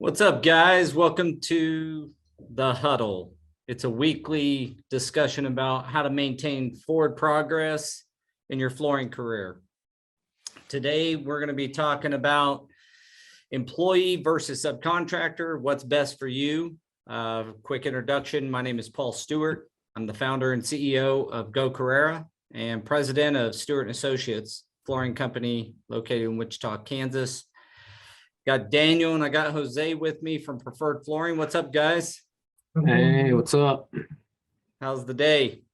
What's up, guys? Welcome to the Huddle. It's a weekly discussion about how to maintain forward progress in your flooring career. Today, we're going to be talking about employee versus subcontractor, what's best for you. Quick introduction. My name is Paul Stewart. I'm the founder and CEO of Go Carrera and president of Stewart & Associates, flooring company located in Wichita, Kansas. Got Daniel and I got Jose with me from Preferred Flooring. What's up, guys? Hey, what's up? How's the day?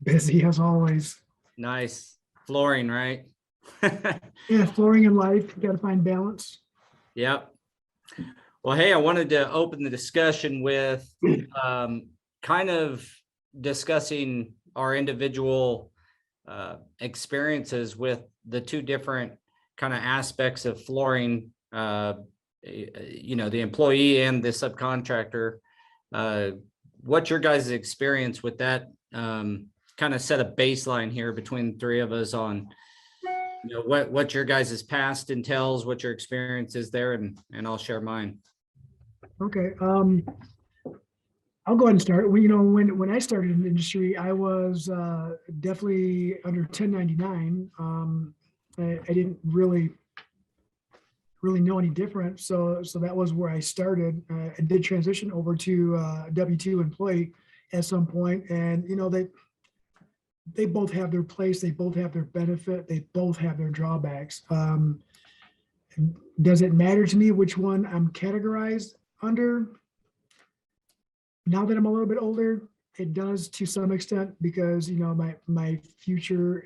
Busy as always. Nice. Flooring, right? Yeah, flooring in life, you got to find balance. Yep. Well, hey, I wanted to open the discussion with kind of discussing our individual experiences with the two different kind of aspects of flooring, the employee and the subcontractor. What's your guys' experience with that? Kind of set a baseline here between the three of us on what your guys' past entails, what your experience is there, and I'll share mine. Okay. I'll go ahead and start. When I started in the industry, I was definitely under 1099. I didn't really know any different. So that was where I started. I did transition over to W-2 employee at some point, and they both have their place, they both have their benefit, they both have their drawbacks. Does it matter to me which one I'm categorized under? Now that I'm a little bit older, it does to some extent, because my future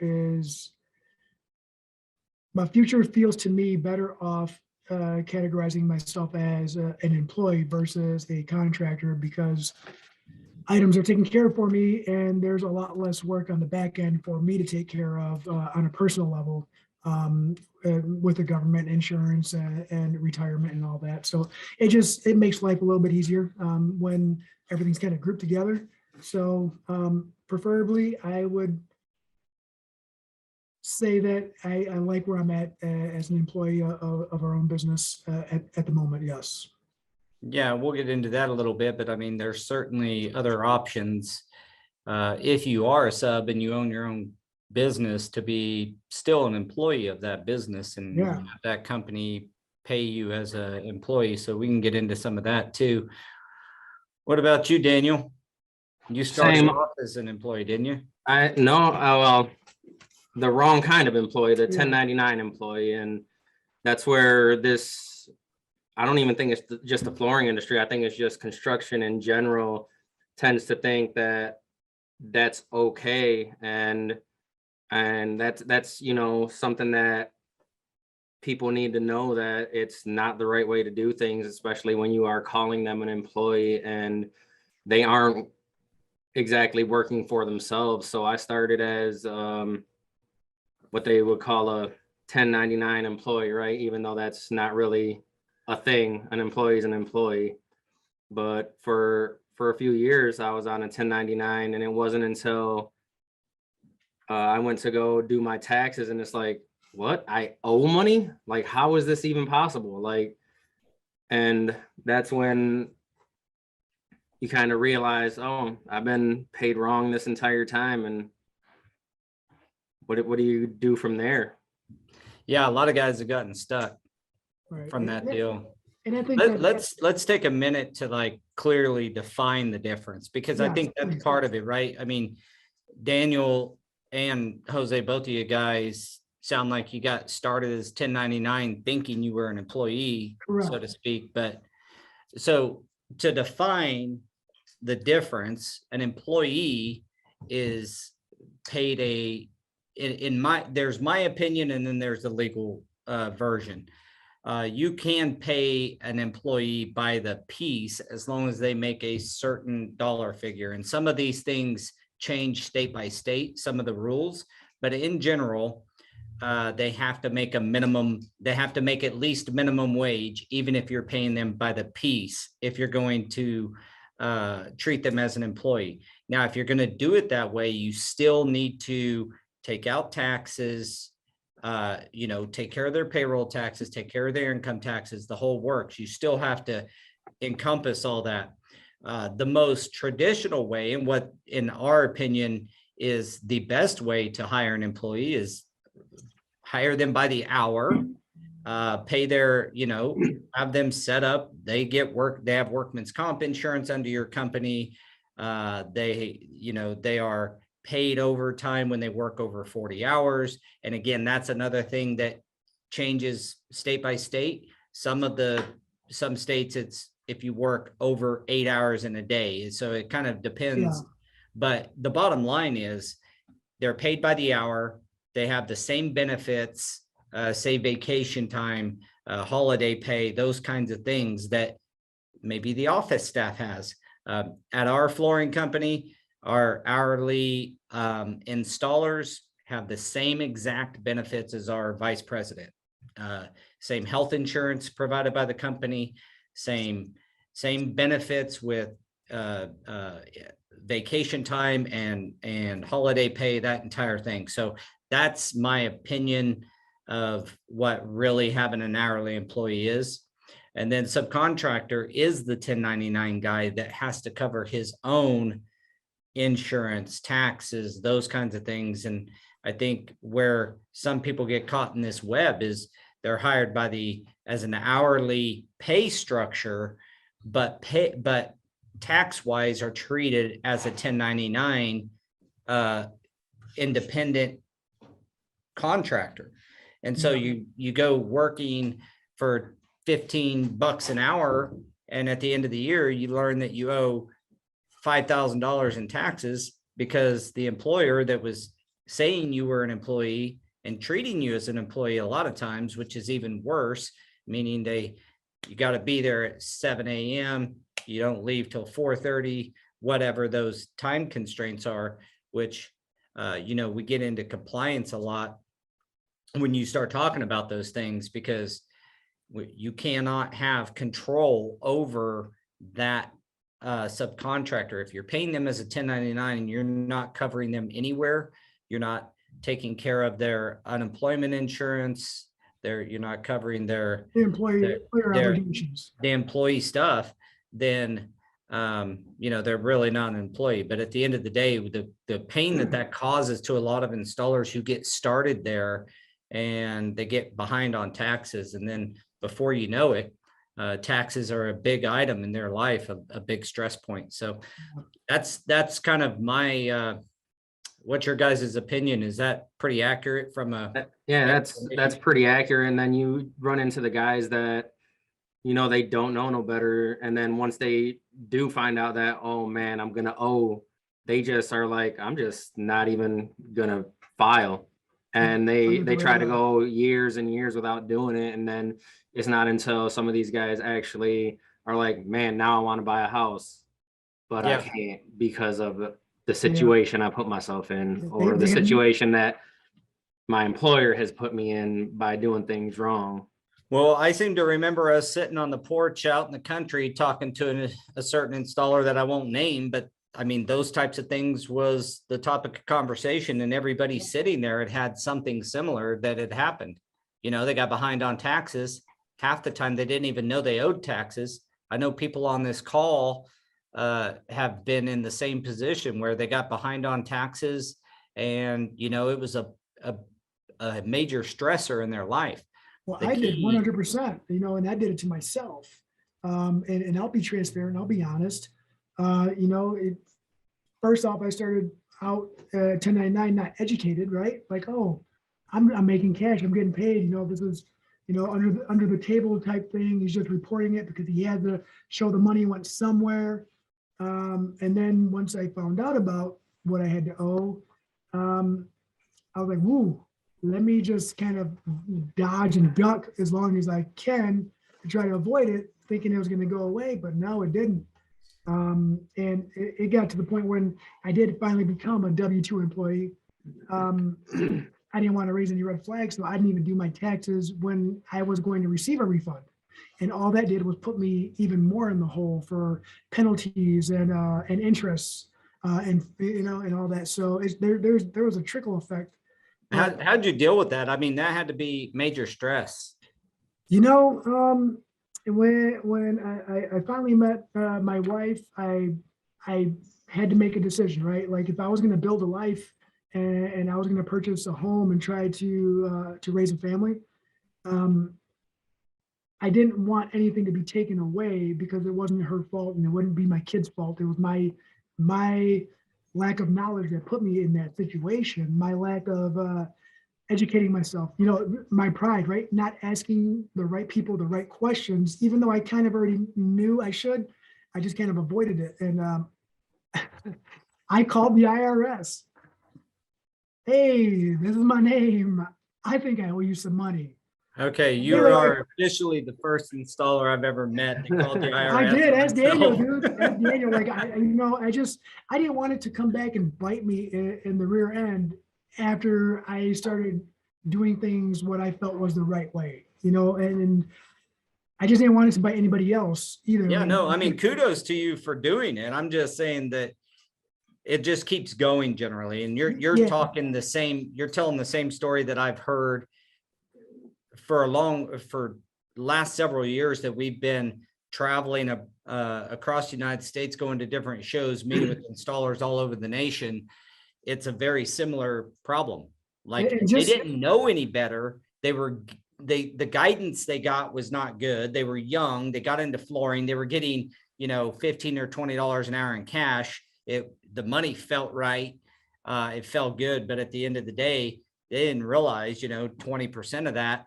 feels to me better off categorizing myself as an employee versus a contractor, because items are taken care of for me and there's a lot less work on the back end for me to take care of on a personal level, with the government insurance and retirement and all that. So it makes life a little bit easier when everything's kind of grouped together. So preferably I would say that I like where I'm at as an employee of our own business at the moment. Yes. Yeah, we'll get into that a little bit, but I mean, there's certainly other options if you are a sub and you own your own business to be still an employee of that business and have that company pay you as an employee. So we can get into some of that too. What about you, Daniel? You started off as an employee, didn't you? Well, the wrong kind of employee, the 1099 employee. And that's where I don't even think it's just the flooring industry. I think it's just construction in general tends to think that that's okay. And that's something that people need to know, that it's not the right way to do things, especially when you are calling them an employee and they aren't exactly working for themselves. So I started as what they would call a 1099 employee, right? Even though that's not really a thing. An employee is an employee. But for a few years, I was on a 1099, and it wasn't until I went to go do my taxes, and it's like, what? I owe money? Like, how is this even possible? Like, and that's when you kind of realize, oh, I've been paid wrong this entire time. And what do you do from there? Yeah, a lot of guys have gotten stuck from that deal. And I think let's take a minute to clearly define the difference, because I think that's part of it, right? I mean, Daniel and Jose, both of you guys sound like you got started as 1099 thinking you were an employee, so to speak. But so to define the difference, an employee is paid there's my opinion, and then there's the legal version. You can pay an employee by the piece as long as they make a certain dollar figure. And some of these things change state by state, some of the rules, but in general, they have to make at least minimum wage, even if you're paying them by the piece, if you're going to treat them as an employee. Now, if you're going to do it that way, you still need to take out taxes, take care of their payroll taxes, take care of their income taxes, the whole works. You still have to encompass all that. The most traditional way, and what in our opinion is the best way to hire an employee, is hire them by the hour, pay their, have them set up, they have workman's comp insurance under your company. They are paid overtime when they work over 40 hours. And again, that's another thing that changes state by state. Some states, it's if you work over 8 hours in a day. So it kind of depends. Yeah. But the bottom line is they're paid by the hour. They have the same benefits, say vacation time, holiday pay, those kinds of things that maybe the office staff has. At our flooring company, our hourly installers have the same exact benefits as our vice president. Same health insurance provided by the company, same benefits with vacation time and holiday pay, that entire thing. So that's my opinion of what really having an hourly employee is. And then subcontractor is the 1099 guy that has to cover his own insurance, taxes, those kinds of things. And I think where some people get caught in this web is they're hired as an hourly pay structure, but tax wise are treated as a 1099 independent contractor. And so you go working for $15 an hour, and at the end of the year, you learn that you owe $5,000 in taxes because the employer that was saying you were an employee and treating you as an employee a lot of times, which is even worse, meaning you got to be there at 7 a.m. You don't leave till 4:30, whatever those time constraints are, which, we get into compliance a lot when you start talking about those things, because you cannot have control over that subcontractor. If you're paying them as a 1099 and you're not covering them anywhere, you're not taking care of their unemployment insurance, you're not covering their obligations, the employee stuff, then they're really not an employee. But at the end of the day, the pain that causes to a lot of installers who get started there and they get behind on taxes, and then before you know it, taxes are a big item in their life, a big stress point. So that's kind of my what's your guys' opinion? Is that pretty accurate from that's pretty accurate. And then you run into the guys that they don't know no better, and then once they do find out that, oh man, I'm gonna owe, they just are like, I'm just not even gonna file. And they try to go years and years without doing it. And then it's not until some of these guys actually are like, man, now I want to buy a house, but I can't because of the situation I put myself in, or the situation that my employer has put me in by doing things wrong. Well, I seem to remember us sitting on the porch out in the country talking to a certain installer that I won't name, but I mean, those types of things was the topic of conversation, and everybody sitting there had something similar that had happened. They got behind on taxes. Half the time they didn't even know they owed taxes. I know people on this call have been in the same position where they got behind on taxes, and it was a major stressor in their life. Well, I did 100%, and I did it to myself. And I'll be transparent, I'll be honest. First off, I started out 1099, not educated, right? Like, oh, I'm making cash, I'm getting paid. This is, under the table type thing. He's just reporting it because he had to show the money went somewhere. And then once I found out about what I had to owe, I was like, woo, let me just kind of dodge and duck as long as I can to try to avoid it, thinking it was going to go away, but no, it didn't. And it got to the point when I did finally become a W-2 employee. I didn't want to raise any red flags, so I didn't even do my taxes when I was going to receive a refund. And all that did was put me even more in the hole for penalties and interest and all that. So there was a trickle effect How'd you deal with that? I mean, that had to be major stress. You know, when I finally met my wife, I had to make a decision, right? Like if I was going to build a life and I was going to purchase a home and try to raise a family, I didn't want anything to be taken away because it wasn't her fault and it wouldn't be my kid's fault. It was my lack of knowledge that put me in that situation. My lack of educating myself, you know, my pride, right? Not asking the right people the right questions, even though I kind of already knew I should. I just kind of avoided it. And I called the IRS. Hey, this is my name. I think I owe you some money. Okay, you are officially the first installer I've ever met that called the IRS. I did, as Daniel, myself. dude. As Daniel, like I didn't want it to come back and bite me in the rear end after I started doing things what I felt was the right way, you know, and I just didn't want it to bite anybody else either. Yeah, Like, no, I mean, kudos to you for doing it. I'm just saying that it just keeps going generally. And you're Yeah. talking the same, you're telling the same story that I've heard for last several years that we've been traveling across the United States, going to different shows, meeting with installers all over the nation. It's a very similar problem. Like they didn't know any better. The guidance they got was not good. They were young. They got into flooring. They were getting, you know, $15 or $20 an hour in cash. The money felt right. It felt good. But at the end of the day, they didn't realize, you know, 20% of that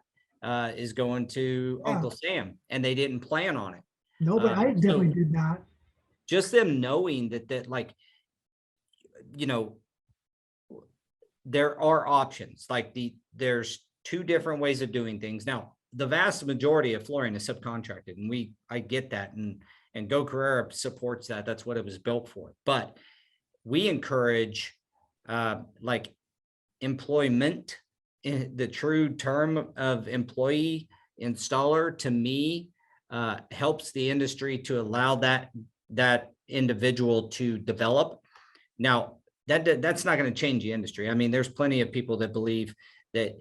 is going to Uncle Sam, and they didn't plan on it. No, but I definitely did not. Just them knowing that like, you know, there are options. Like there's two different ways of doing things. Now, the vast majority of flooring is subcontracted, and I get that, and Go Carrera supports that. That's what it was built for. But we encourage like employment. The true term of employee installer, to me, helps the industry to allow that individual to develop. Now, that's not going to change the industry. I mean, there's plenty of people that believe that,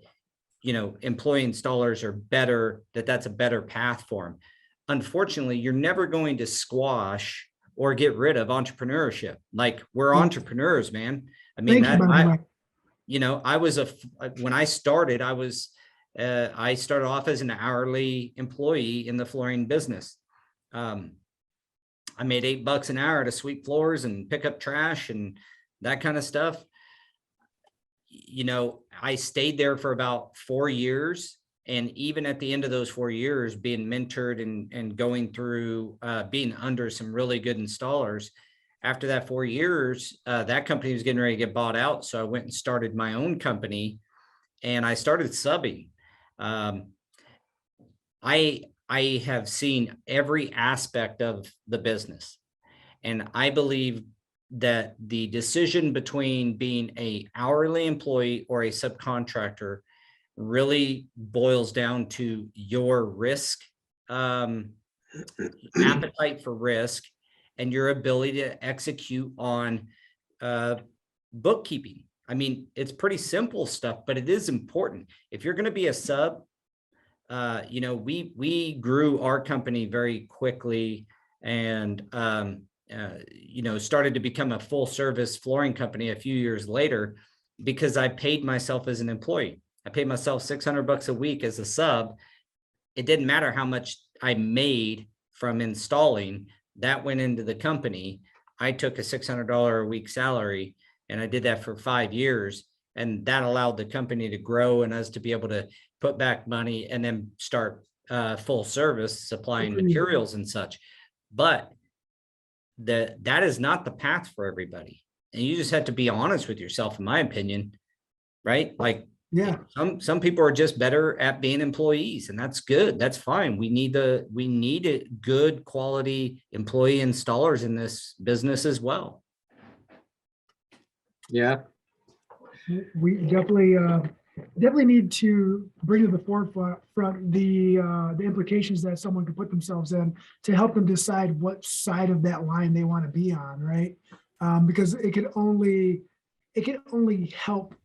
you know, employee installers are better, that's a better path for them. Unfortunately, you're never going to squash or get rid of entrepreneurship. Like, we're entrepreneurs, man. I mean, you know, when I started, I started off as an hourly employee in the flooring business. I made $8 an hour to sweep floors and pick up trash and that kind of stuff. You know, I stayed there for about 4 years. And even at the end of those 4 years, being mentored and going through being under some really good installers, after that 4 years, that company was getting ready to get bought out. So I went and started my own company, and I started subbing. I have seen every aspect of the business, and I believe that the decision between being an hourly employee or a subcontractor really boils down to your risk, appetite for risk, and your ability to execute on bookkeeping. I mean, it's pretty simple stuff, but it is important. If you're going to be a sub, you know, we grew our company very quickly, and you know, started to become a full service flooring company a few years later, because I paid myself as an employee. I paid myself $600 a week as a sub. It didn't matter how much I made from installing. That went into the company. I took a $600 a week salary, and I did that for 5 years. And that allowed the company to grow and us to be able to put back money and then start full service supplying materials and such. But that is not the path for everybody. And you just have to be honest with yourself, in my opinion, right? Like, yeah, some people are just better at being employees, and that's good. That's fine. We need a good quality employee installers in this business as well. Yeah. we definitely need to bring to the forefront the implications that someone could put themselves in to help them decide what side of that line they want to be on, right? Because it can only help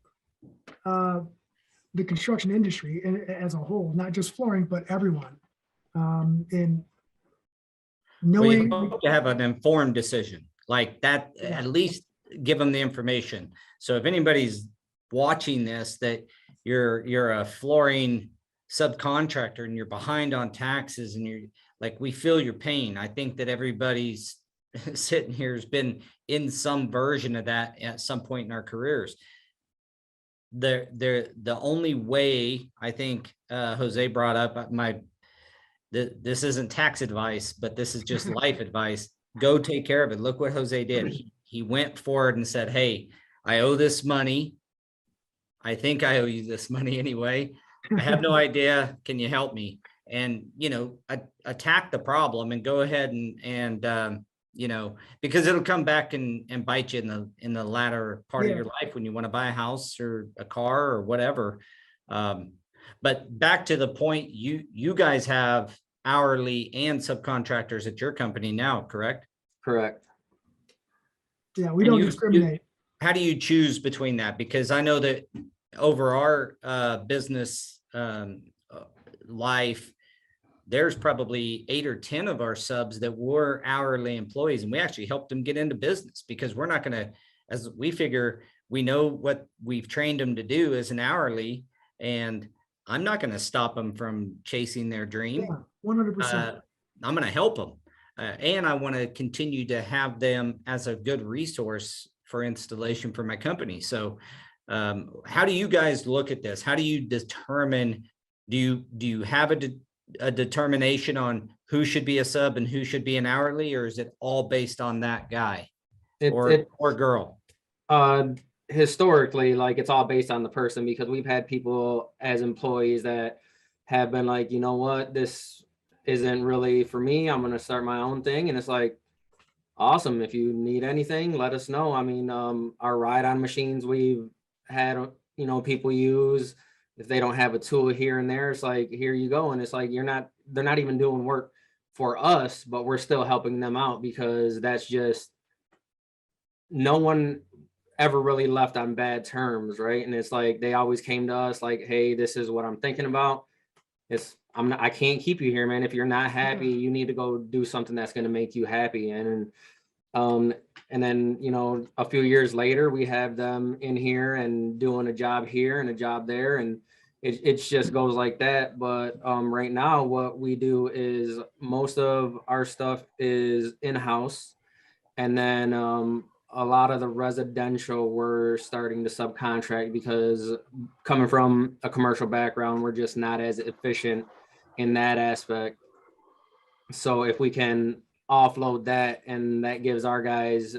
the construction industry as a whole, not just flooring, but everyone. And Well, you knowing, hope to have an informed decision like that, Yeah. at least give them the information. So if anybody's watching this, that you're a flooring subcontractor and you're behind on taxes and you're like, we feel your pain. I think that everybody's sitting here has been in some version of that at some point in our careers. The only way, I think, Jose brought up this isn't tax advice, but this is just life advice. Go take care of it. Look what Jose did. He went forward and said, hey, I owe this money. I think I owe you this money anyway. I have no idea. Can you help me? And, attack the problem and go ahead and because it'll come back and bite you in the latter part of your life when you want to buy a house or a car or whatever. But back to the point, you guys have hourly and subcontractors at your company now, correct? Correct. Yeah, we don't discriminate. How do you choose between that? Because I know that over our business life, there's probably 8 or 10 of our subs that were hourly employees, and we actually helped them get into business because we're not going to, as we figure, we know what we've trained them to do as an hourly, and I'm not going to stop them from chasing their dream. Yeah, 100%. I'm going to help them. And I want to continue to have them as a good resource for installation for my company. So how do you guys look at this? How do you determine, do you have a determination on who should be a sub and who should be an hourly, or is it all based on that guy or girl? Historically, like, it's all based on the person, because we've had people as employees that have been like, you know what, this isn't really for me. I'm going to start my own thing. And it's like, awesome. If you need anything, let us know. I mean, our ride-on machines we've had, people use. If they don't have a tool here and there, it's like, here you go. And it's like, they're not even doing work for us, but we're still helping them out, because that's just, no one ever really left on bad terms, right? And it's like, they always came to us like, hey, this is what I'm thinking about. I can't keep you here, man. If you're not happy, you need to go do something that's going to make you happy. And then, a few years later, we have them in here and doing a job here and a job there. And it just goes like that. But right now, what we do is most of our stuff is in-house. And then a lot of the residential we're starting to subcontract, because coming from a commercial background, we're just not as efficient in that aspect. So if we can offload that, and that gives our guys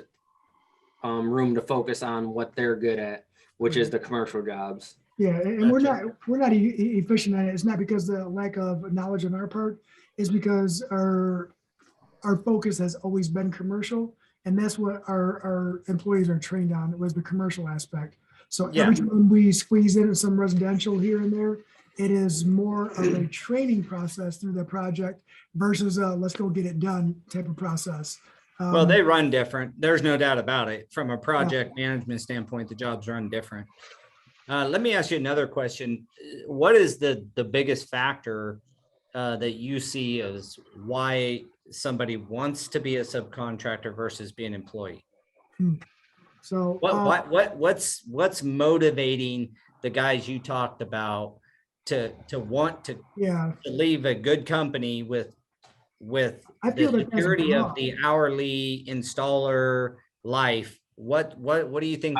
room to focus on what they're good at, which is the commercial jobs. Yeah, and we're not efficient at it. It's not because of the lack of knowledge on our part. It's because our focus has always been commercial, and that's what our employees are trained on, was the commercial aspect. So every time we squeeze in some residential here and there, it is more of a training process through the project versus let's go get it done type of process. Well, they run different. There's no doubt about it. From a project management standpoint, the jobs run different. Let me ask you another question. What is the biggest factor that you see as why somebody wants to be a subcontractor versus be an employee? So what's motivating the guys you talked about to want to leave a good company with the security of the hourly installer life? What do you think?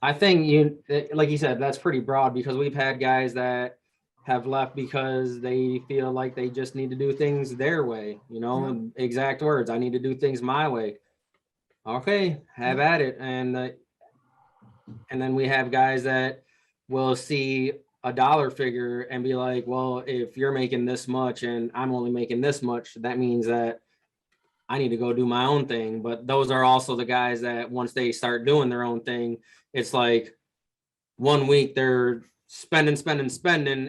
I think like you said, that's pretty broad, because we've had guys that have left because they feel like they just need to do things their way, exact words. I need to do things my way. Okay, have at it. And then we have guys that will see a dollar figure and be like, well, if you're making this much and I'm only making this much, that means that I need to go do my own thing. But those are also the guys that once they start doing their own thing, it's like 1 week they're spending,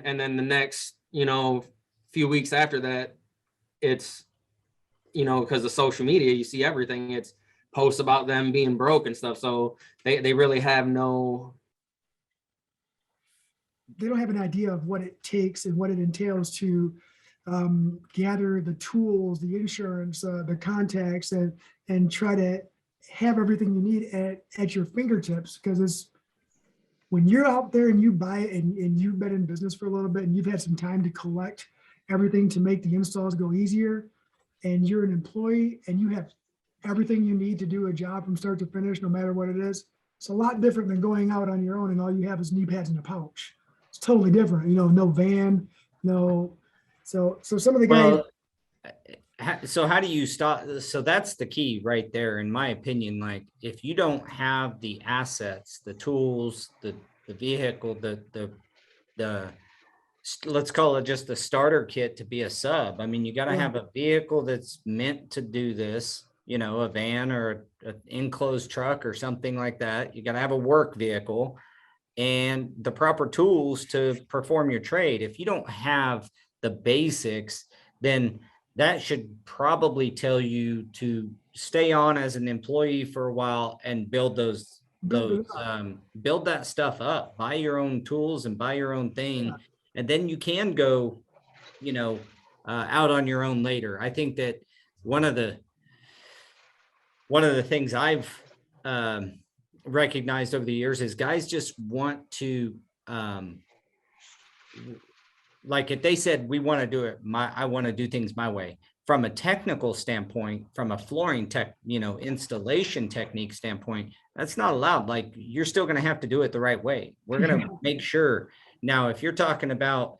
and then the next, few weeks after that, it's, because of social media, you see everything. It's posts about them being broke and stuff. So they really have no they don't have an idea of what it takes and what it entails to gather the tools, the insurance, the contacts, and try to have everything you need at your fingertips. Because it's when you're out there and you buy it and you've been in business for a little bit and you've had some time to collect everything to make the installs go easier, and you're an employee and you have everything you need to do a job from start to finish, no matter what it is. It's a lot different than going out on your own and all you have is knee pads in a pouch. It's totally different, no van, no. So some of the guys. Well, so how do you stop? So that's the key right there, in my opinion. Like, if you don't have the assets, the tools, the vehicle, the let's call it just the starter kit to be a sub. I mean, you got to have a vehicle that's meant to do this, a van or an enclosed truck or something like that. You got to have a work vehicle and the proper tools to perform your trade. If you don't have the basics, then that should probably tell you to stay on as an employee for a while and build build that stuff up, buy your own tools and buy your own thing. Yeah. And then you can go, out on your own later. I think that one of the things I've recognized over the years is guys just want to, like if they said, we want to do it, I want to do things my way. From a technical standpoint, from a flooring installation technique standpoint, that's not allowed. Like, you're still going to have to do it the right way. We're going to make sure. Now, if you're talking about,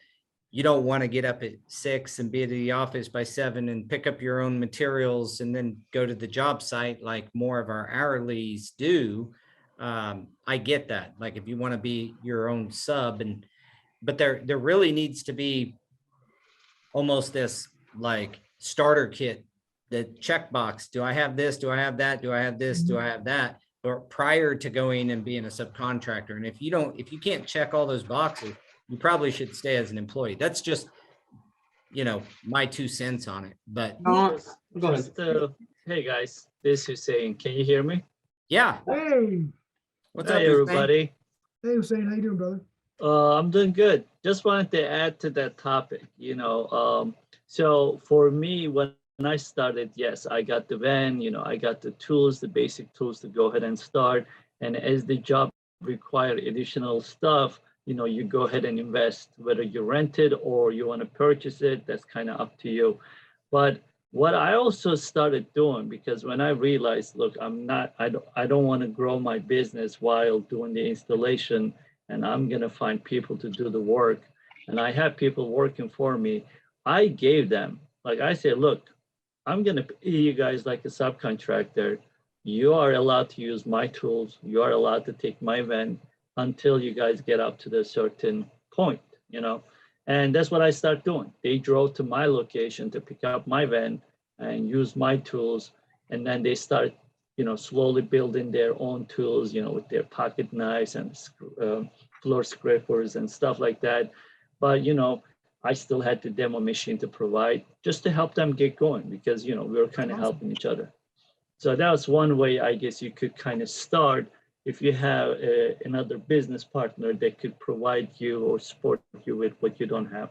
you don't want to get up at 6 and be at the office by 7 and pick up your own materials and then go to the job site like more of our hourlies do. I get that. Like, if you want to be your own sub, but there really needs to be almost this like starter kit, the checkbox. Do I have this? Do I have that? Do I have this? Do I have that? Or prior to going and being a subcontractor. And if you can't check all those boxes, you probably should stay as an employee. That's just, my 2 cents on it. But Go ahead. Hey guys, this is Hussein. Can you hear me? yeah. Hey, What's Hi up, Hussein? everybody. hey Hussein, how you doing, brother? I'm doing good. Just wanted to add to that topic. So for me, when I started, yes, I got the van. I got the tools, the basic tools to go ahead and start. And as the job required additional stuff, you go ahead and invest, whether you rent it or you want to purchase it, that's kind of up to you. But what I also started doing, because when I realized, look, I don't want to grow my business while doing the installation, and I'm going to find people to do the work. And I have people working for me. I gave them, like I said, look, I'm going to pay you guys like a subcontractor. You are allowed to use my tools. You are allowed to take my van until you guys get up to the certain point, and that's what I start doing. They drove to my location to pick up my van and use my tools. And then they start, slowly building their own tools, with their pocket knives and floor scrapers and stuff like that. But, I still had the demo machine to provide just to help them get going because, we were kind of helping each other. So that was one way, I guess, you could kind of start if you have another business partner that could provide you or support you with what you don't have.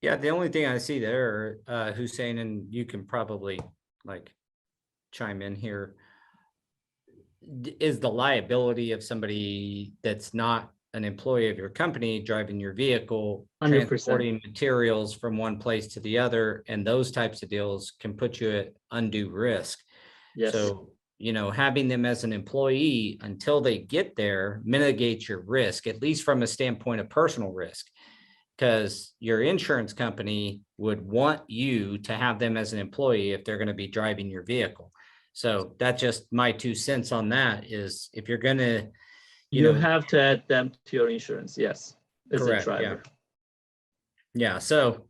Yeah, the only thing I see there, Hussein, and you can probably like chime in here, is the liability of somebody that's not an employee of your company driving your vehicle, 100%. transporting materials from one place to the other, and those types of deals can put you at undue risk. Yes. So, having them as an employee until they get there mitigates your risk, at least from a standpoint of personal risk, because your insurance company would want you to have them as an employee if they're going to be driving your vehicle. So that's just my 2 cents on that. Is if you're going to, you have to add them to your insurance. Yes. As correct, a driver. Yeah. So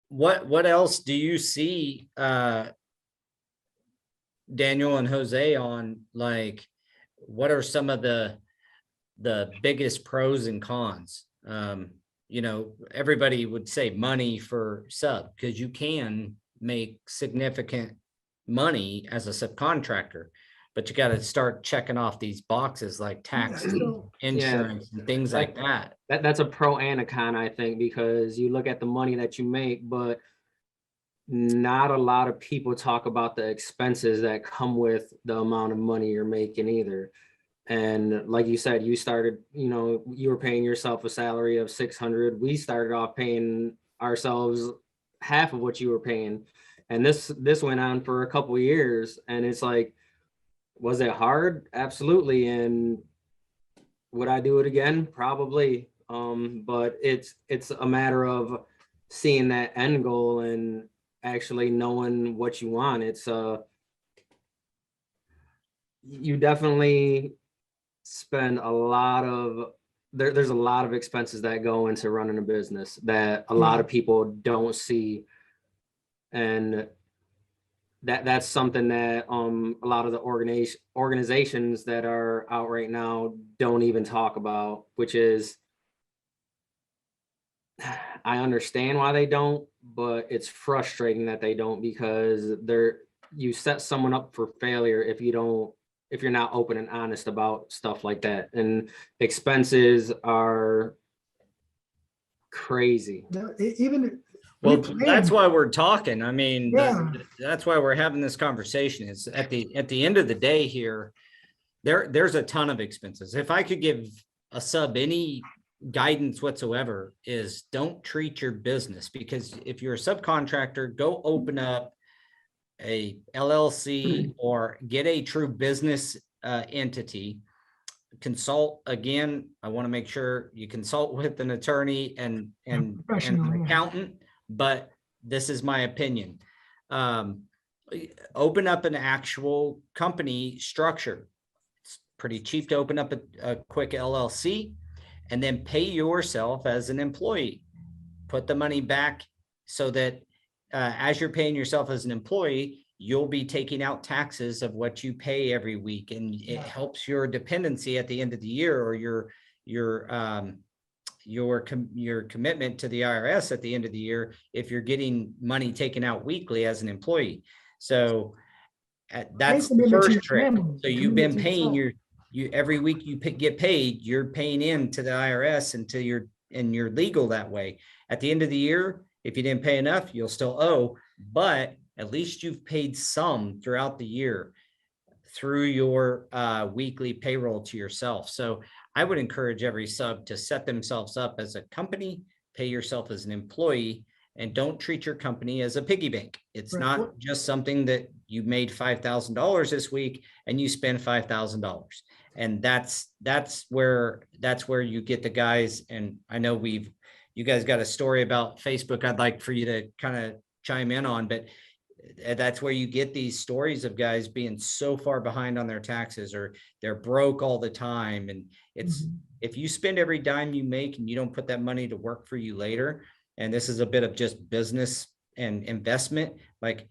what else do you see, Daniel and Jose, on like, what are some of the biggest pros and cons? Everybody would say money for sub, because you can make significant money as a subcontractor, but you got to start checking off these boxes like tax, So, insurance, and things like that. That's a pro and a con, I think, because you look at the money that you make, but not a lot of people talk about the expenses that come with the amount of money you're making either. And like you said, you started, you were paying yourself a salary of 600. We started off paying ourselves half of what you were paying. And this went on for a couple of years. And it's like, was it hard? Absolutely. And would I do it again? Probably. But it's a matter of seeing that end goal and actually knowing what you want. It's you definitely spend a lot of there's a lot of expenses that go into running a business that a lot of people don't see, and that's something that a lot of the organizations that are out right now don't even talk about, which is, I understand why they don't, but it's frustrating that they don't, because you set someone up for failure if you're not open and honest about stuff like that. And expenses are crazy. Even Well, we that's planned- why we're talking. I mean, Yeah. that's why we're having this conversation. Is at the end of the day here, there's a ton of expenses. If I could give a sub any guidance whatsoever, is don't treat your business, because if you're a subcontractor, go open up a LLC or get a true business entity. Consult again. I want to make sure you consult with an attorney and an accountant, but this is my opinion. Open up an actual company structure. It's pretty cheap to open up a quick LLC, and then pay yourself as an employee. Put the money back so that as you're paying yourself as an employee, you'll be taking out taxes of what you pay every week, and it helps your dependency at the end of the year, or your commitment to the IRS at the end of the year, if you're getting money taken out weekly as an employee. So that's the first trick. So you've been paying you every week you get paid, you're paying into the IRS until you're legal that way. At the end of the year, if you didn't pay enough, you'll still owe, but at least you've paid some throughout the year through your weekly payroll to yourself. So I would encourage every sub to set themselves up as a company, pay yourself as an employee, and don't treat your company as a piggy bank. It's not just something that you made $5,000 this week and you spend $5,000. And that's where you get the guys. And I know you guys got a story about Facebook I'd like for you to kind of chime in on, but that's where you get these stories of guys being so far behind on their taxes, or they're broke all the time. And it's, if you spend every dime you make and you don't put that money to work for you later, and this is a bit of just business and investment, like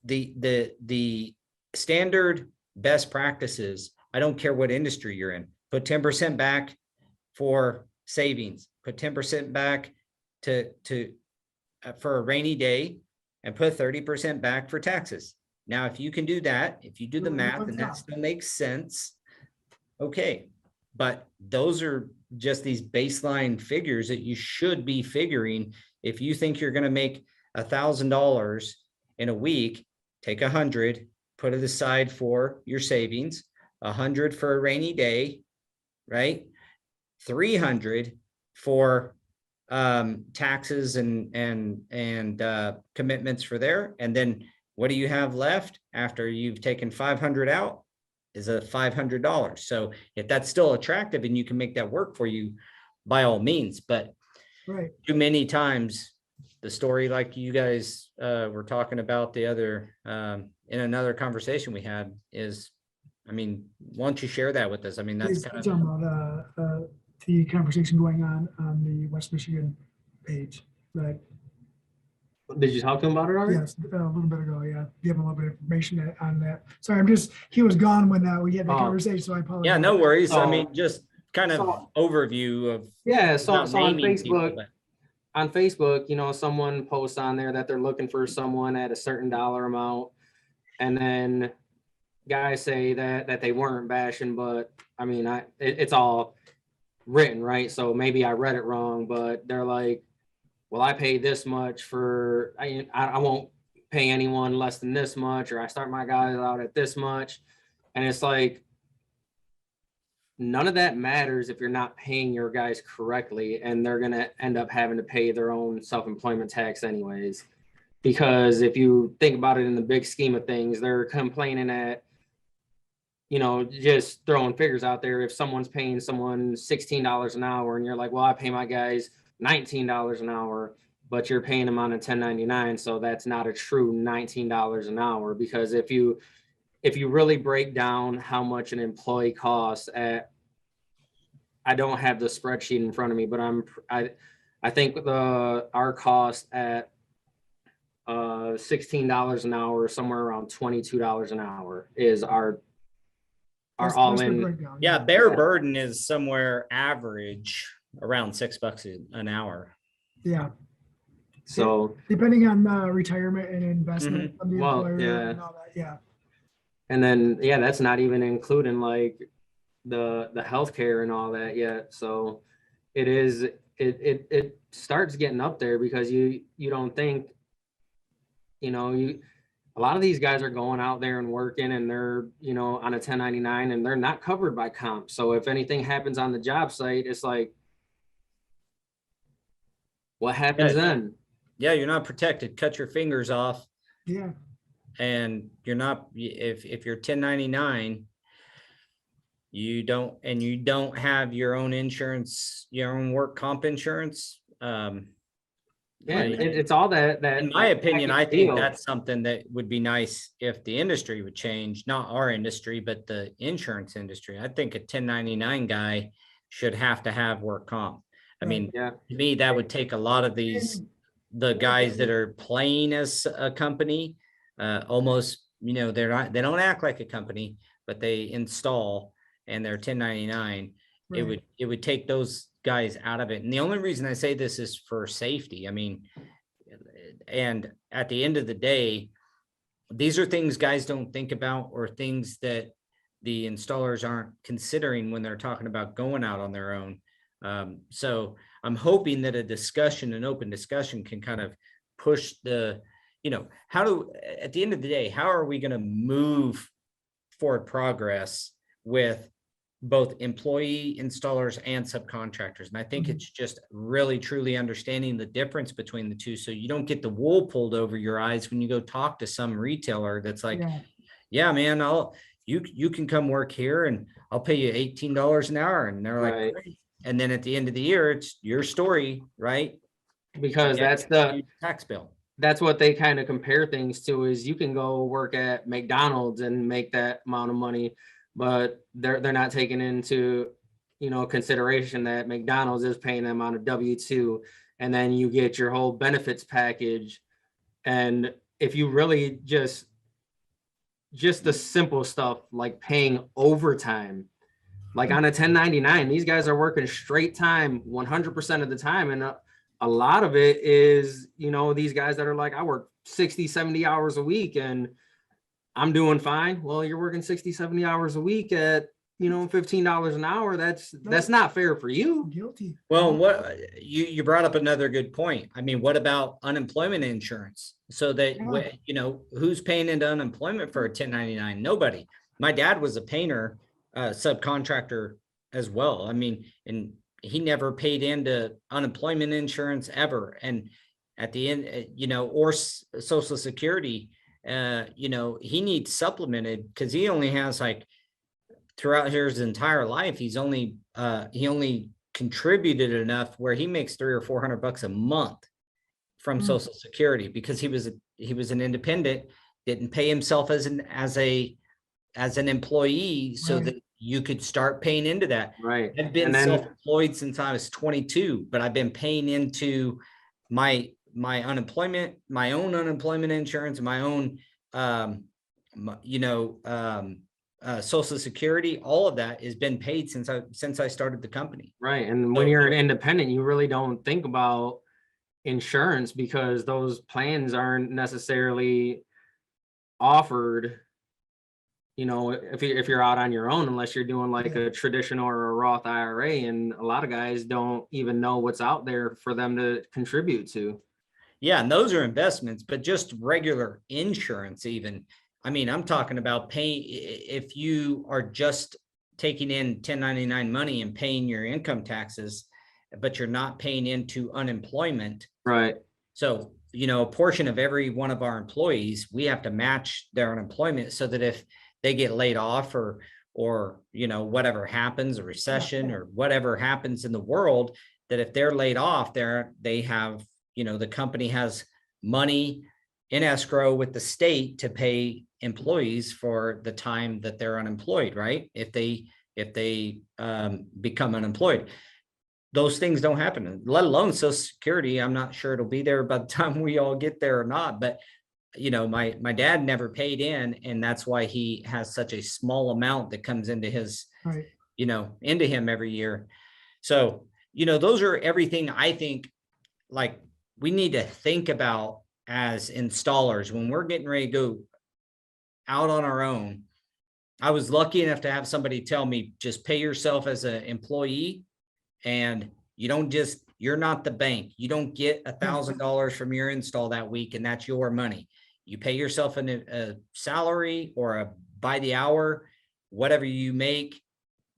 the standard best practices, I don't care what industry you're in, put 10% back for savings, put 10% back for a rainy day, and put 30% back for taxes. Now, if you can do that, if you do the math and that still makes sense, okay. But those are just these baseline figures that you should be figuring. If you think you're going to make $1,000 in a week, take 100, put it aside for your savings, 100 for a rainy day, right? 300 for taxes and commitments for there. And then what do you have left after you've taken 500 out? Is a $500. So if that's still attractive and you can make that work for you, by all means. But too many times, the story like you guys were talking about the other in another conversation we had is, I mean, why don't you share that with us? I mean, that's kind of about the conversation going on the West Michigan page, right? Did you talk to him about it already? Yes, a little bit ago. Yeah, give him a little bit of information on that. Sorry, he was gone when we had the conversation, so I apologize. Yeah, no worries. I mean, just kind of overview of. Yeah, so on Facebook, someone posts on there that they're looking for someone at a certain dollar amount, and then guys say that they weren't bashing, but I mean, it's all written, right? So maybe I read it wrong, but they're like, well, I pay this much for, I won't pay anyone less than this much, or I start my guys out at this much. And it's like, none of that matters if you're not paying your guys correctly, and they're going to end up having to pay their own self-employment tax anyways. Because if you think about it in the big scheme of things, they're complaining at, just throwing figures out there. If someone's paying someone $16 an hour and you're like, well, I pay my guys $19 an hour, but you're paying them on a 1099. So that's not a true $19 an hour, because if you really break down how much an employee costs I don't have the spreadsheet in front of me, but I think our cost at $16 an hour, somewhere around $22 an hour is our That's the all-in. breakdown, Yeah, bare burden is somewhere average around $6 an hour. Yeah, So, depending on retirement and investment from the Well, employer yeah. and all that, yeah. and then, that's not even including like the healthcare and all that yet. So it starts getting up there, because you don't think, a lot of these guys are going out there and working, and they're, on a 1099, and they're not covered by comp. So if anything happens on the job site, it's like, what happens then? Yeah, you're not protected. Cut your fingers off. Yeah, And you're not, if you're 1099, you don't have your own insurance, your own work comp insurance. It's all that In my opinion, I think deal. that's something that would be nice if the industry would change, not our industry, but the insurance industry. I think a 1099 guy should have to have work comp. I mean, Yeah. to me, that would take a lot of the guys that are playing as a company, almost, they don't act like a company, but they install and they're 1099. right. It would take those guys out of it. And the only reason I say this is for safety. I mean, and at the end of the day, these are things guys don't think about, or things that the installers aren't considering when they're talking about going out on their own. So I'm hoping that an open discussion can kind of push at the end of the day, how are we going to move forward progress with both employee installers and subcontractors? And I think it's just really truly understanding the difference between the two, so you don't get the wool pulled over your eyes when you go talk to some retailer that's like, yeah man, you can come work here and I'll pay you $18 an hour. And they're like, Right. great. And then at the end of the year, it's your story, right? Because that's the tax bill. That's what they kind of compare things to, is you can go work at McDonald's and make that amount of money, but they're not taking into, consideration that McDonald's is paying them on a W-2, and then you get your whole benefits package. And if you really just the simple stuff like paying overtime, like on a 1099, these guys are working straight time 100% of the time. And a lot of it is, these guys that are like, I work 60, 70 hours a week and I'm doing fine. Well, you're working 60, 70 hours a week at, $15 an hour. That's not fair for you. Guilty. Well, what you brought up another good point. I mean, what about unemployment insurance? So that, who's paying into unemployment for a 1099? Nobody. My dad was a painter, subcontractor as well. I mean, and he never paid into unemployment insurance ever. And at the end, or Social Security, he needs supplemented because he only has throughout his entire life, he only contributed enough where he makes $300 or $400 a month from Social Security, because he was an independent, didn't pay himself as an employee, so that you could start paying into that. Right. I've been self-employed since I was 22, but I've been paying into my unemployment, my own unemployment insurance, my own, Social Security. All of that has been paid since I started the company. Right. And when you're an independent, you really don't think about insurance, because those plans aren't necessarily offered, you know, if you're out on your own, unless you're doing like a traditional or a Roth IRA, and a lot of guys don't even know what's out there for them to contribute to. Yeah, and those are investments, but just regular insurance even. I mean, I'm talking about paying, if you are just taking in 1099 money and paying your income taxes, but you're not paying into unemployment. Right. So, you know, a portion of every one of our employees, we have to match their unemployment so that if they get laid off or, you know, whatever happens, a recession or whatever happens in the world, that if they're laid off, they have, you know, the company has money in escrow with the state to pay employees for the time that they're unemployed, right? If they become unemployed. Those things don't happen, let alone Social Security. I'm not sure it'll be there by the time we all get there or not, but you know, my dad never paid in, and that's why he has such a small amount that comes into his, Right. you know, into him every year. So, you know, those are everything I think like we need to think about as installers when we're getting ready to go out on our own. I was lucky enough to have somebody tell me, just pay yourself as an employee, and you're not the bank. You don't get $1,000 from your install that week and that's your money. You pay yourself a salary or a by the hour, whatever you make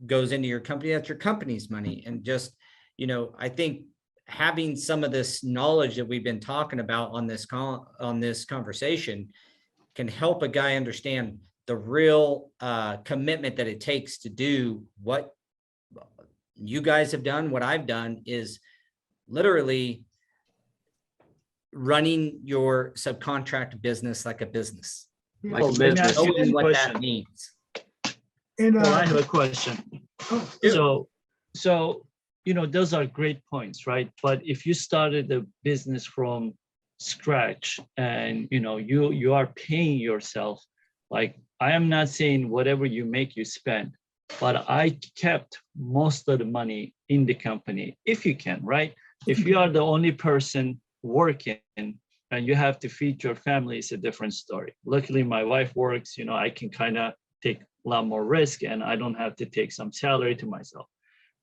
goes into your company. That's your company's money. And just, you know, I think having some of this knowledge that we've been talking about on this conversation can help a guy understand the real commitment that it takes to do what you guys have done. What I've done is literally running your subcontract business like a business. Yeah. Like a Let me ask business. you this Knowing what that question. means. And Well, I have a question. oh, So, you know, those are great points, right? But if you started a business from scratch and, you know, you are paying yourself, like, I am not saying whatever you make, you spend, but I kept most of the money in the company, if you can, right? If you are the only person working and you have to feed your family, it's a different story. Luckily, my wife works, you know, I can kind of take a lot more risk and I don't have to take some salary to myself.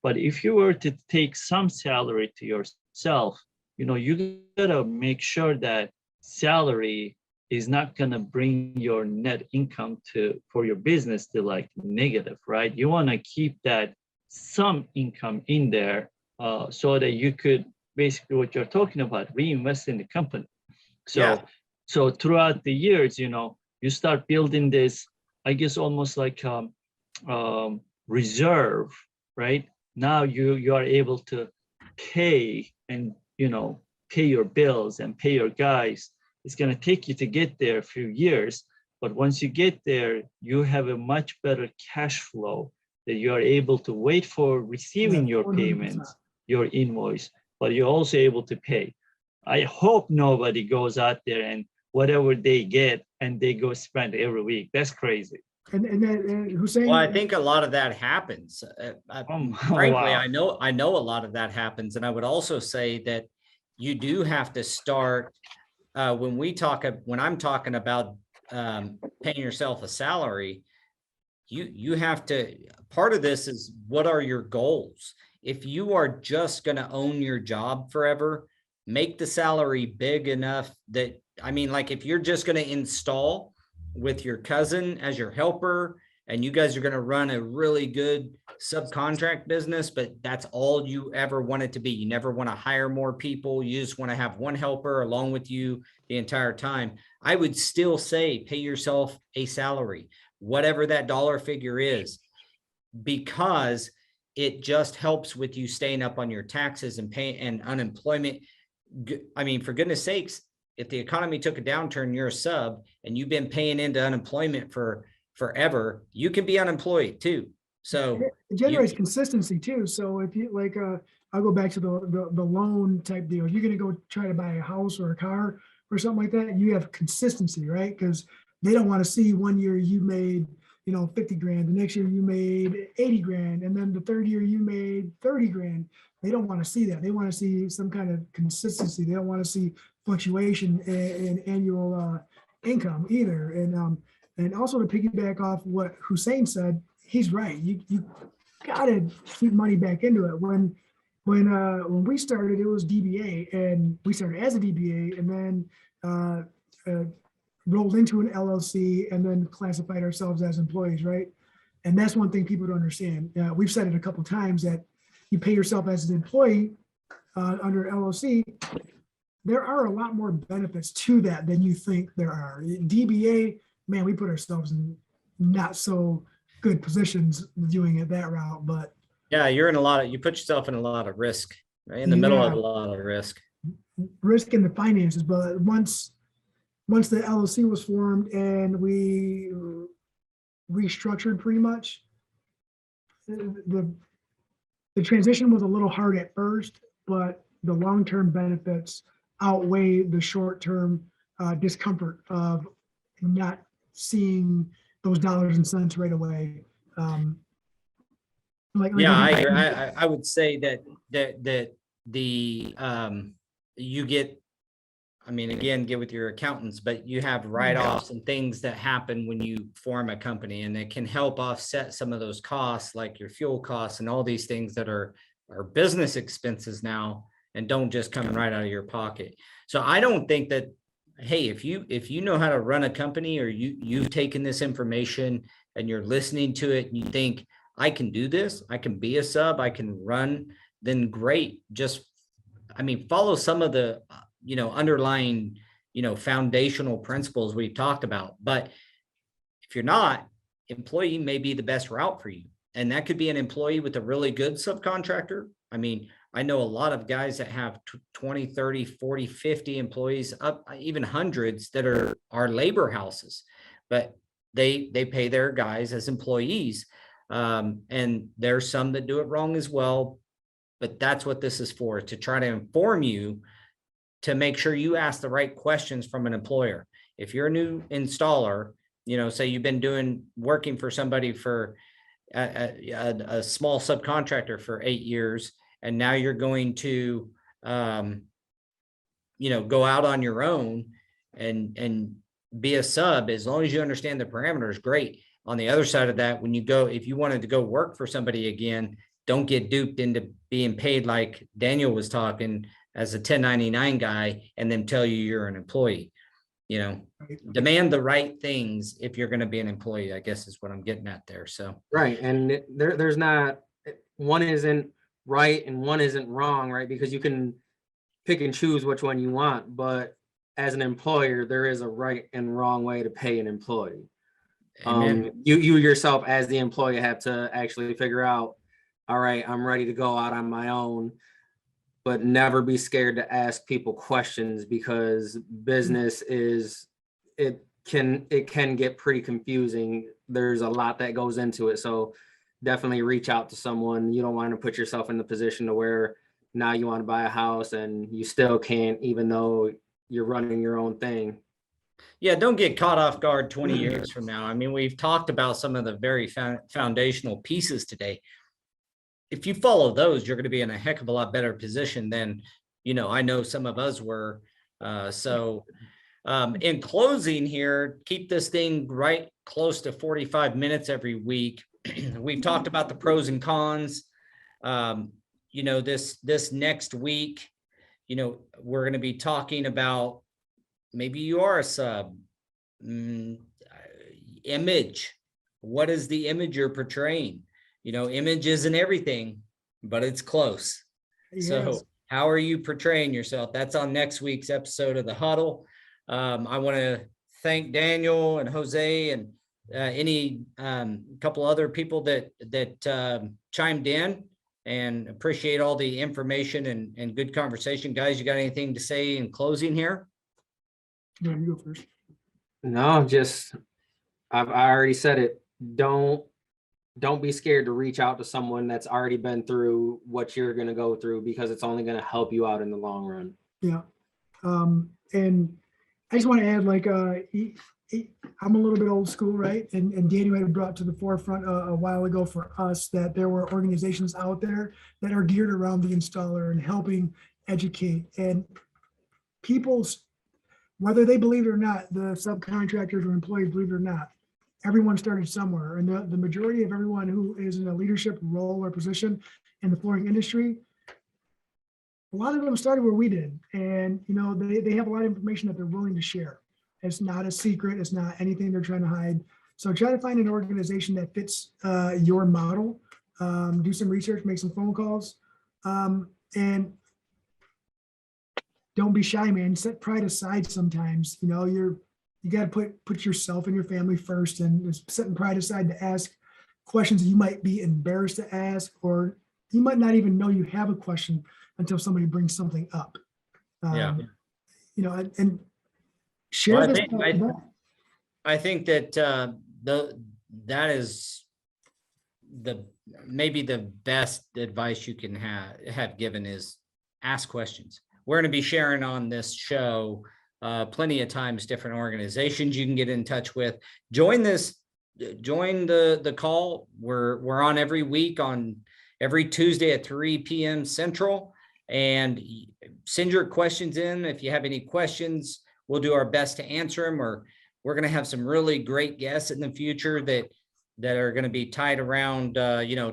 But if you were to take some salary to yourself, you know, you gotta make sure that salary is not gonna bring your net income for your business to like negative, right? You wanna keep that some income in there so that you could basically what you're talking about, reinvest in the company. So throughout the years, you know, you start building this, I guess, almost like reserve, right? Now you are able to pay and, you know, pay your bills and pay your guys. It's going to take you to get there a few years, but once you get there, you have a much better cash flow that you are able to wait for receiving your 100%. payments, your invoice, but you're also able to pay. I hope nobody goes out there and whatever they get and they go spend every week. That's crazy. And Hussein. Well, I think a lot of that happens. Frankly, wow. I know a lot of that happens. And I would also say that you do have to start when I'm talking about paying yourself a salary, you have to, part of this is what are your goals? If you are just going to own your job forever, make the salary big enough that, I mean, like if you're just going to install with your cousin as your helper and you guys are going to run a really good subcontract business, but that's all you ever want it to be. You never want to hire more people. You just want to have one helper along with you the entire time. I would still say pay yourself a salary, whatever that dollar figure is, because it just helps with you staying up on your taxes and pay and unemployment. I mean, for goodness sakes, if the economy took a downturn, you're a sub and you've been paying into unemployment for forever, you can be unemployed too. So it generates consistency too. So if you like, I'll go back to the loan type deal. If you're going to go try to buy a house or a car or something like that, you have consistency, right? Because they don't want to see 1 year you made, you know, 50 grand, the next year you made 80 grand, and then the third year you made 30 grand. They don't want to see that. They want to see some kind of consistency. They don't want to see fluctuation in annual income either. And And also to piggyback off what Hussein said, he's right. You gotta keep money back into it. When we started, it was DBA, and we started as a DBA, and then rolled into an LLC, and then classified ourselves as employees, right? And that's one thing people don't understand. We've said it a couple of times that you pay yourself as an employee under LLC. There are a lot more benefits to that than you think there are. DBA, man, we put ourselves in not so good positions doing it that route, but Yeah, you put yourself in a lot of risk, right? In the middle of a yeah, lot of risk. risk in the finances. But once the LLC was formed and we restructured pretty much, the transition was a little hard at first, but the long-term benefits outweigh the short-term discomfort of not seeing those dollars and cents right away. Yeah, I agree. I would say that the you get, I mean, again, get with your accountants, but you have write-offs and things that happen when you form a company, and it can help offset some of those costs, like your fuel costs and all these things that are business expenses now and don't just come right out of your pocket. So I don't think that, hey, if you know how to run a company, or you've taken this information and you're listening to it and you think, I can do this, I can be a sub, I can run, then great. Just, I mean, follow some of the underlying foundational principles we've talked about. But if you're not, employee may be the best route for you, and that could be an employee with a really good subcontractor. I mean, I know a lot of guys that have 20, 30, 40, 50 employees, up even hundreds, that are labor houses, but they pay their guys as employees. And there's some that do it wrong as well, but that's what this is for, to try to inform you, to make sure you ask the right questions from an employer. If you're a new installer, say you've been working for somebody for a small subcontractor for 8 years, and now you're going to, go out on your own and be a sub. As long as you understand the parameters, great. On the other side of that, if you wanted to go work for somebody again, don't get duped into being paid like Daniel was talking as a 1099 guy, and then tell you you're an employee. Demand the right things if you're going to be an employee, I guess is what I'm getting at there. So Right. And there's not, one isn't right and one isn't wrong, right? Because you can pick and choose which one you want, but as an employer, there is a right and wrong way to pay an employee. You yourself as the employee have to actually figure out, all right, I'm ready to go out on my own, but never be scared to ask people questions, because business it can get pretty confusing. There's a lot that goes into it. So definitely reach out to someone. You don't want to put yourself in the position to where now you want to buy a house and you still can't, even though you're running your own thing. Yeah, don't get caught off guard 20 years from now. I mean, we've talked about some of the very foundational pieces today. If you follow those, you're going to be in a heck of a lot better position than, I know some of us were. In closing here, keep this thing right close to 45 minutes every week. We've talked about the pros and cons. This next week, we're going to be talking about, maybe you are a sub, image. What is the image you're portraying? Image isn't everything, but it's close. Yes. So how are you portraying yourself? That's on next week's episode of the Huddle. I want to thank Daniel and Jose and any couple other people that chimed in, and appreciate all the information and good conversation. Guys, you got anything to say in closing here? Yeah, you go first. No, just, I already said it. Don't be scared to reach out to someone that's already been through what you're going to go through, because it's only going to help you out in the long run. Yeah. And I just want to add, I'm a little bit old school, right? And Daniel had brought to the forefront a while ago for us that there were organizations out there that are geared around the installer and helping educate. And people, whether they believe it or not, the subcontractors or employees believe it or not, everyone started somewhere, and the majority of everyone who is in a leadership role or position in the flooring industry, a lot of them started where we did, and they have a lot of information that they're willing to share. It's not a secret. It's not anything they're trying to hide. So try to find an organization that fits your model. Do some research, make some phone calls, and don't be shy, man. Set pride aside sometimes. You got to put yourself and your family first, and setting pride aside to ask questions that you might be embarrassed to ask, or you might not even know you have a question until somebody brings something up. Yeah. And share Well, this. I think that that is maybe the best advice you can have given is ask questions. We're going to be sharing on this show plenty of times different organizations you can get in touch with. Join the call. We're on every week on every Tuesday at 3 p.m. Central, and send your questions in. If you have any questions, we'll do our best to answer them, or we're going to have some really great guests in the future that are going to be tied around,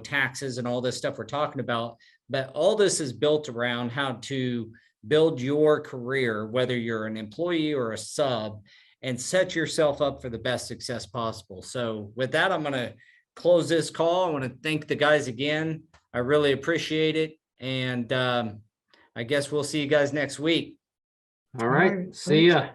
taxes and all this stuff we're talking about. But all this is built around how to build your career, whether you're an employee or a sub, and set yourself up for the best success possible. So with that, I'm going to close this call. I want to thank the guys again. I really appreciate it. And I guess we'll see you guys next week. All right. See ya.